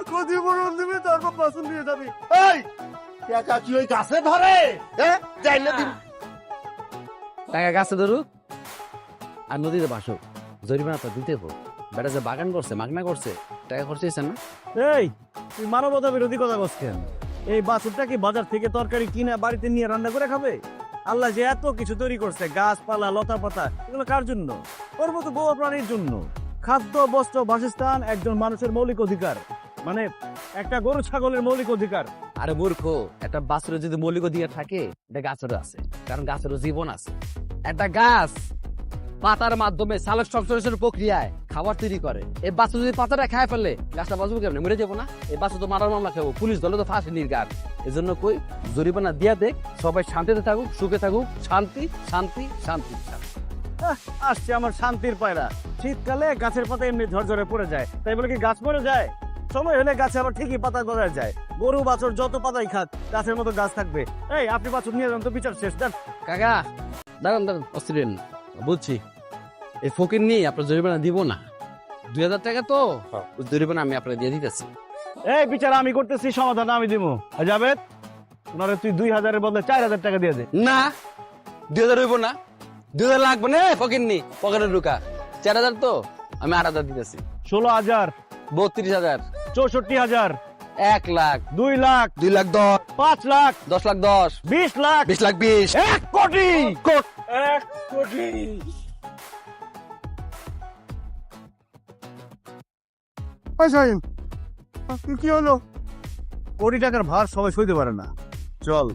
ক্ষতিপূরণ দিবি, তারপর বাসন দিয়ে যাবি। এই টাকা কি ওই গাছে ধরে? হ্যাঁ চাইলে দিন। টাকা গাছে ধরুক আর নদীতে ভাসুক, জরিমানা তো দিতে হোক। বেটা যে বাগান করছে, মাগনা করছে, টাকা খরচ হয়েছে না? এই তুই মানবতা বিরোধী কথা বলছ কেন? এই বাছুরটা কি বাজার থেকে তরকারি কিনে বাড়িতে নিয়ে রান্না করে খাবে? আল্লাহ যে এত কিছু তৈরি করছে, গাছপালা, লতা পাতা, এগুলো কার জন্য? ওর মতো গোয়া প্রাণীর জন্য। খাদ্য, বস্ত্র, বাসস্থান একজন মানুষের মৌলিক অধিকার, মানে একটা গরু ছাগলের মৌলিক অধিকার। আরে মূর্খ, একটা বাছুরের যদি মৌলিক অধিকার থাকে, এটা গাছেরও আছে, কারণ গাছেরও জীবন আছে। একটা গাছ পাতার মাধ্যমে সালোক সংশ্লেষণের প্রক্রিয়ায় খাবার তৈরি করে। এই বাছুর যদি পাতাটা খায় ফেললে গাছটা বাঁচবো কেমনে? মরে যাবো না? এই বাছুর তো মারার মামলা খাবো, পুলিশ দলে তো ফাঁসি নির্ঘাত। এই জন্য কই জরিমানা দিয়া দেখ, সবাই শান্তিতে থাকুক, সুখে থাকুক। শান্তি শান্তি শান্তি শান্তি। আসছে আমার শান্তির পায়রা। শীতকালে গাছের পাতা এমনি ঝরঝরে পড়ে যায়, তাই বলে কি গাছ মরে যায়? সময় হলে গাছে আবার ঠিকই পাতা গজায় যায়। গরু বাছুর যত পাতাই খাক, গাছের মতো গাছ থাকবে। এই আপনি বাছুর নিয়ে যান তো, বিচার শেষ। দেন কাকা, দাঁড়ান দাঁড়ান, অস্থির না, বুঝছি। এই ফকির নিয়ে আপনার জরিমানা দিব না। 2000 টাকা তো ওই জরিমানা আমি আপনাকে দিয়ে দিতেছি। এই বিচার আমি করতেছি, সমাধান আমি দিব। জাবেদ, ওনারে তুই 2000-এর বদলে 4000 টাকা দিয়ে দে। না, 2000 হইব না, 2000 লাগবে না। ফকির নি পকেটে ঢুকা 4000 তো আমি 8000 দিতেছি। 16,000, 32,000, 64,000, 1 লাখ, 2 লাখ, 2 লাখ 10, 5 লাখ, 10 লাখ 10, 20 লাখ, 20 লাখ 20, 1 কোটি। 1 কোটি। কি হলো? কোটি টাকার ভার সবাই সইতে পারে না। চল